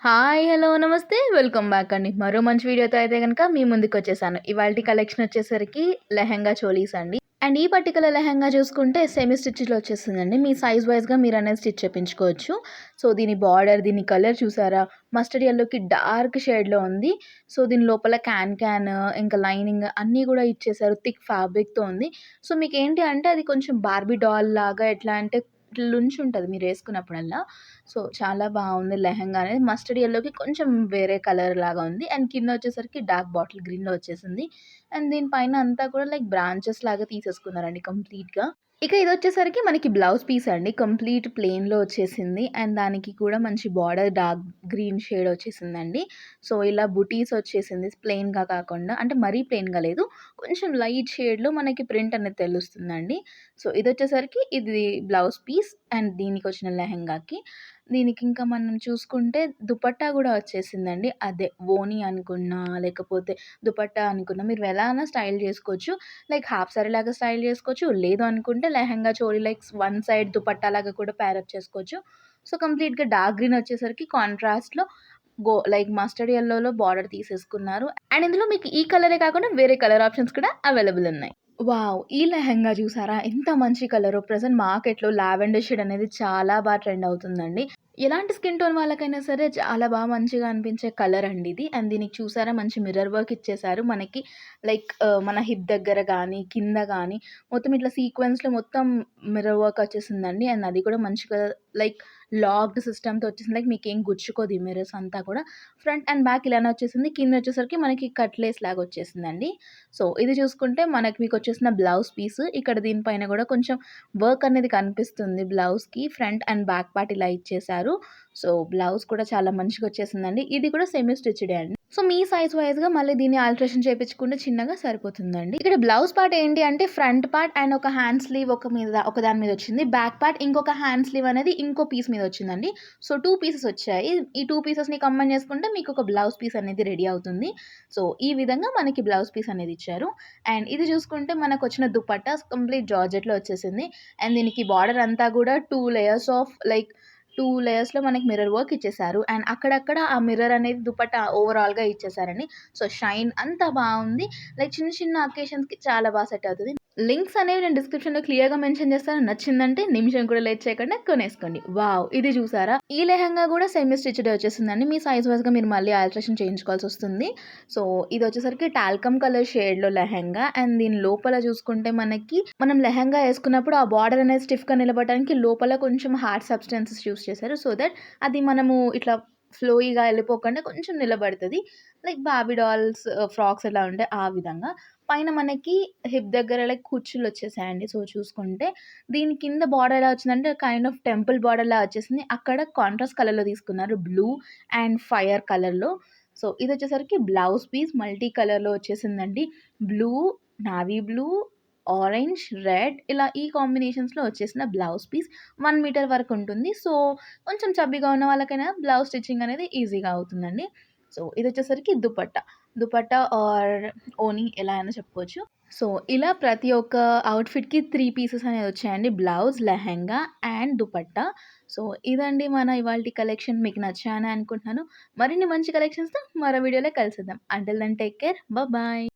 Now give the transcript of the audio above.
Hi! Hello! నమస్తే. Welcome back అండి. మరో మంచి వీడియోతో అయితే గనక మీ ముందుకొచ్చేసాను. ఇవాల్టి కలెక్షన్ వచ్చేసరికి లెహెంగా చోలీస్ అండి. అండ్ ఈ పర్టిక్యులర్ లెహెంగా చూసుకుంటే సెమీ స్టిచ్‌లో వచ్చేస్తుందండి. మీ సైజ్ వైస్‌గా మీరనేది స్టిచ్ చేపించుకోవచ్చు. సో, దీని బార్డర్, దీని కలర్ చూసారా? మస్టర్డ్ యెల్లోకి డార్క్ షేడ్‌లో ఉంది. సో, దీని లోపల ఇంకా లైనింగ్ అన్నీ గూడా ఇచ్చేసారు. థిక్ ఫ్యాబ్రిక్‌తో ఉంది. సో, మీకేంటి అంటే అది కొంచెం బార్బీ డాల్ లాగా ఎట్లా అంటే ఇట్లా లుంచుంటది మీరేసుకున్నప్పుడల్లా. సో, చాలా బావుంది లెహెంగా అనేది. మస్టర్డ్ యెల్లోకి కొంచెం వేరే కలర్ లాగా ఉంది. అండ్ కిందొచ్చేసరికి డార్క్ బాటిల్ గ్రీన్‌లో వచ్చేసింది. అండ్ దీని పైన అంతా కూడా లైక్ బ్రాంచెస్ లాగా తీసేసుకున్నారండి కంప్లీట్‌గా. ఇక ఇదొచ్చేసరికి మనకి బ్లౌజ్ పీస్ అండి. కంప్లీట్ ప్లెయిన్‌లో వచ్చేసింది. అండ్ దానికి కూడా మంచి బార్డర్ డార్క్ గ్రీన్ షేడ్ వచ్చేసిందండి. సో, ఇలా బుటీస్ వచ్చేసింది ప్లెయిన్‌గా కాకుండా. అంటే మరీ ప్లెయిన్‌గా లేదు. కొంచెం లైట్ షేడ్‌లో మనకి ప్రింట్ అనేది తెలుస్తుందండి. సో, ఇది బ్లౌజ్ పీస్ అండ్ దీనికొచ్చిన లెహెంగాకి. దీనికింకా మనం చూసుకుంటే దుపట్టా గూడా వచ్చేసిందండి. అదే ఓని అనుకున్నా, లేకపోతే దుపట్టా అనుకున్నా మీరు ఎలా అన్నా స్టైల్ జేసుకోవచ్చు. లైక్ హాఫ్ సారీ లాగా స్టైల్ జేసుకోవచ్చు. లేదు అనుకుంటే lehenga choli like one side dupatta లాగా కూడా పేరప్ చేసుకోవచ్చు. సో, కంప్లీట్‌గా డార్క్ గ్రీన్ వచ్చేసరికి కాంట్రాస్ట్‌లో లైక్ మస్టర్డ్ యెల్లోలో బార్డర్ తీసేసుకున్నారు. అండ్ ఇందులో మీకు ఈ కలరే కాకుండా వేరే కలర్ ఆప్షన్స్ కూడా అవైలబుల్ ఉన్నాయి. వావ్! ఈ లెహెంగా చూసారా? ఎంత మంచి కలరో. ప్రెజెంట్ మార్కెట్‌లో లావెండర్ షేడ్ అనేది చాలా ట్రెండ్ అవుతుందండి. ఎలాంటి స్కిన్ టోన్ వాళ్ళకైనా సరే చాలా మంచిగా అనిపించే కలర్ అండి ఇది. అండ్ దీనికి చూసారా మంచి మిర్రర్ వర్క్ ఇచ్చేసారు. మనకి లైక్ మన హిప్ దగ్గర గానీ, కింద గానీ మొత్తం ఇట్లా సీక్వెన్స్‌లో మొత్తం మిర్రర్ వర్క్ వచ్చేసిందండి. అండ్ అది కూడా మంచిగా లైక్ లాక్డ్ సిస్టమ్‌తో వచ్చేసింది. లైక్ మీకేం గుచ్చుకోదు ఈ మిర్రర్స్ అంతా కూడా. ఫ్రంట్ అండ్ బ్యాక్ ఇలానే వచ్చేసింది. కిందొచ్చేసరికి మనకి కట్లేస్ లాగా వచ్చేసిందండి. సో, ఇది చూసుకుంటే మీకొచ్చేసిన బ్లౌజ్ పీస్. ఇక్కడ దీని పైన గూడా కొంచెం వర్క్ అనేది కనిపిస్తుంది బ్లౌజ్‌కి. ఫ్రంట్ అండ్ బ్యాక్ పార్ట్ ఇలా ఇచ్చేసారు. సో, బ్లౌజ్ కూడా చాలా మంచిగొచ్చేసిందండి. ఇది కూడా సెమీ స్టిచ్‌డే అండి. సో, మీ సైజ్ వైస్‌గా మళ్ళీ దీన్ని ఆల్టరేషన్ చేపించుకుంటే చిన్నగా సరిపోతుందండి. ఇక్కడ బ్లౌజ్ పార్ట్ ఏంటి అంటే ఫ్రంట్ పార్ట్ అండ్ ఒక హ్యాండ్ స్లీవ్ ఒక దాని మీద వచ్చింది. బ్యాక్ పార్ట్ ఇంకొక హ్యాండ్ స్లీవ్ అనేది ఇంకో పీస్ మీద వచ్చిందండి. సో, 2 పీసెస్ వచ్చాయి. ఈ 2 పీసెస్‌ని కంబైన్ చేసుకుంటే మీకొక బ్లౌజ్ పీస్ అనేది రెడీ అవుతుంది. సో, ఈ విధంగా మనకి బ్లౌజ్ పీస్ అనేది ఇచ్చారు. అండ్ ఇది చూసుకుంటే మనకొచ్చిన దుపట్టా కంప్లీట్ జార్జెట్‌లో వచ్చేసింది. అండ్ దీనికి బార్డర్ అంతా కూడా 2 లేయర్స్ ఆఫ్ లైక్ 2 లేయర్స్‌లో మనకి మిర్రర్ వర్క్ ఇచ్చేసారు. అండ్ అక్కడక్కడ ఆ మిర్రర్ అనేది దుపట్టా ఓవరాల్‌గా ఇచ్చేసారండి. సో, షైన్ అంతా బావుంది. లైక్ చిన్న చిన్న అకేషన్స్‌కి చాలా సెట్ అవుతది. లింక్స్ అనేవి నేను డిస్క్రిప్షన్‌లో క్లియర్‌గా మెన్షన్ చేస్తాను. నచ్చిందంటే నిమిషం కూడా లేట్ చేయకుండా కొనేసుకోండి. వావ్! ఇది చూసారా? ఈ లెహెంగా కూడా సెమీ స్టిచ్‌డే వచ్చేసిందండి. మీ సైజ్ వైస్‌గా మీరు మళ్ళీ ఆల్టరేషన్ చేయించుకోవాల్సొస్తుంది. సో, ఇదొచ్చేసరికి టాల్కమ్ కలర్ షేడ్‌లో లెహెంగా. అండ్ దీని లోపల చూసుకుంటే మనం లెహెంగా యేసుకున్నప్పుడు ఆ బార్డర్ అనేది స్టిఫ్‌గా నిలబడడానికి లోపల కొంచెం హార్డ్ సబ్స్టెన్సెస్ యూజ్ చేశారు. సో దట్ అది మనము ఇట్లా ఫ్లోయిగా ఎళ్ళిపోకుండా కొంచెం నిలబడతది. లైక్ బార్బీ డాల్స్ ఫ్రాక్స్ ఎలా ఉంటాయి ఆ విధంగా. పైన మనకి హిప్ దగ్గర లైక్ కుచ్చులొచ్చేసాయండి. సో, చూసుకుంటే దీని కింద బార్డర్ ఎలా వచ్చిందంటే కైండ్ ఆఫ్ టెంపుల్ బార్డర్‌లా వచ్చేసింది. అక్కడ కాంట్రాస్ట్ కలర్‌లో తీసుకున్నారు. బ్లూ అండ్ ఫైర్ కలర్‌లో. సో, ఇదొచ్చేసరికి బ్లౌజ్ పీస్ మల్టీ కలర్‌లో వచ్చేసిందండి. Blue, navy blue, orange, red ఇలా ఈ కాంబినేషన్స్‌లో వచ్చేసిన బ్లౌజ్ పీస్ 1 మీటర్ వరకు ఉంటుంది. సో, కొంచెం చబ్బీగా ఉన్న వాళ్ళకైనా బ్లౌజ్ స్టిచ్చింగ్ అనేది ఈజీగా అవుతుందండి. సో, ఇదొచ్చేసరికి దుపట్టా. దుపట్టా ఆర్ ఓని ఎలా అయినా చెప్పుకోవచ్చు. సో, ఇలా ప్రతి ఒక్క అవుట్‌ఫిట్‌కి 3 పీసెస్ అనేవి వచ్చాయండి. Blouse, lehenga and dupatta. So, ఇదండి మన ఇవాల్టి కలెక్షన్. మీకు నచ్చాయని అనుకుంటున్నాను. మరిన్ని మంచి కలెక్షన్స్‌తో మరో వీడియోలో కలిసిద్దాం. Until then take care. Bye.